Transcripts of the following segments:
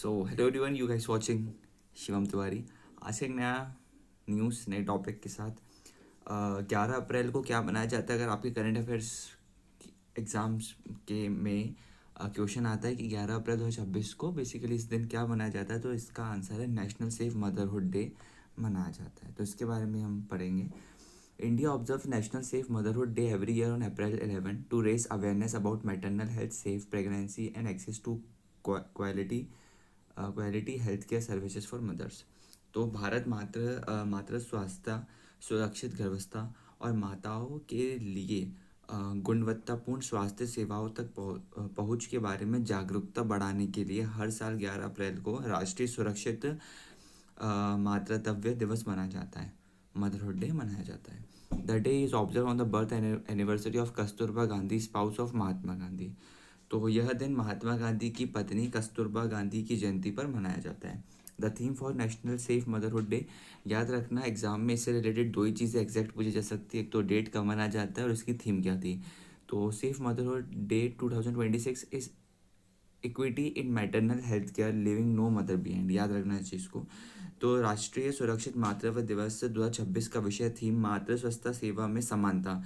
So hello everyone, you guys watching Shivam Tiwari. आज से एक नया न्यूज़ नए टॉपिक के साथ 11 अप्रैल को क्या मनाया जाता है। अगर आपके करंट अफेयर्स एग्ज़ाम्स के में क्वेश्चन आता है कि 11 अप्रैल 2026 को बेसिकली इस दिन क्या मनाया जाता है, तो इसका आंसर है नेशनल सेफ मदरहुड डे मनाया जाता है। तो इसके बारे में हम पढ़ेंगे। India observe national safe motherhood day every year on April 11 to raise awareness about maternal health, safe pregnancy and access to quality health care services for mothers. तो भारत मातृ स्वास्थ्य, सुरक्षित गर्भावस्था और माताओं के लिए गुणवत्तापूर्ण स्वास्थ्य सेवाओं तक पहुंच के बारे में जागरूकता बढ़ाने के लिए हर साल 11 अप्रैल को राष्ट्रीय सुरक्षित मातृत्व दिवस मनाया जाता है, मदरहुड डे मनाया जाता है। The day is observe on the birth anniversary of Kasturba Gandhi, spouse of Mahatma Gandhi. तो यह दिन महात्मा गांधी की पत्नी कस्तूरबा गांधी की जयंती पर मनाया जाता है। The theme for national safe motherhood day, याद रखना एग्जाम में इससे रिलेटेड दो ही चीज़ें एग्जैक्ट पूछी जा सकती है, एक तो डेट कब मनाया जाता है और इसकी थीम क्या थी। तो safe motherhood day 2026 is equity in maternal health care, leaving no mother behind, याद रखना इस चीज़ को। तो राष्ट्रीय सुरक्षित मातृत्व दिवस 2026 का विषय थीम मातृ स्वास्थ्य सेवा में समानता,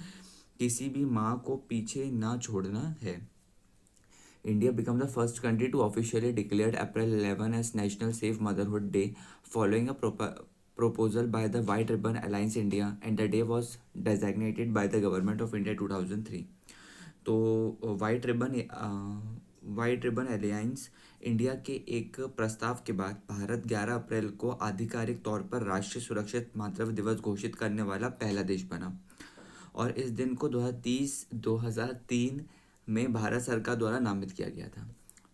किसी भी माँ को पीछे ना छोड़ना है। India became the first country to officially declare April 11 as National Safe Motherhood Day following a proposal by the White Ribbon Alliance India, and the day was designated by the Government of India 2003. तो white ribbon alliance India के एक प्रस्ताव के बाद भारत 11 अप्रैल को आधिकारिक तौर पर राष्ट्रीय सुरक्षित मातृत्व दिवस घोषित करने वाला पहला देश बना। और इस दिन को 2003 में भारत सरकार द्वारा नामित किया गया था।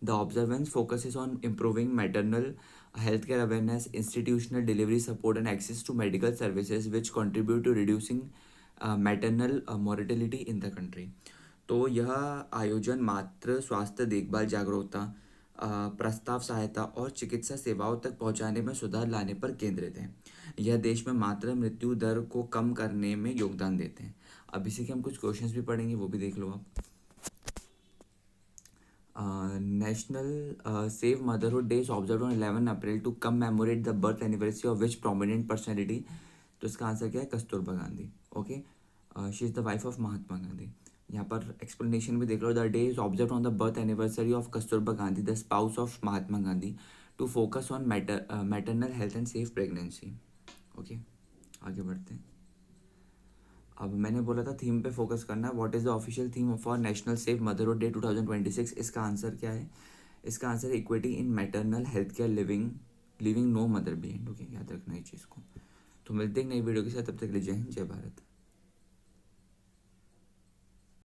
The observance focuses on improving maternal health care awareness, institutional delivery support and access to medical services which contribute to reducing maternal mortality in the country. तो यह आयोजन मातृ स्वास्थ्य देखभाल जागरूकता, प्रस्ताव सहायता और चिकित्सा सेवाओं तक पहुंचाने में सुधार लाने पर केंद्रित है। यह देश में मातृ मृत्यु दर को कम करने में योगदान देते हैं। अब इसी के हम कुछ क्वेश्चंस भी पढ़ेंगे, वो भी देख लो आप। National save motherhood day is observe on 11 April to commemorate the birth anniversary of which prominent personality. तो इसका आंसर क्या है? Kasturba Gandhi. Okay, she is the wife of Mahatma Gandhi. यहाँ पर एक्सप्लेनेशन भी देख लो। The day is observe on the birth anniversary of Kasturba Gandhi, the spouse of Mahatma Gandhi, to focus on maternal health and safe pregnancy. Okay, आगे बढ़ते हैं। अब मैंने बोला था थीम पे फोकस करना है। What is the official theme for national safe motherhood day 2026? इसका आंसर क्या है? इसका आंसर है equity in maternal health care, leaving no mother behind. Okay, याद रखना इस चीज़ को। तो मिलते हैं नई वीडियो के साथ, तब तक के लिए जय हिंद, जय भारत।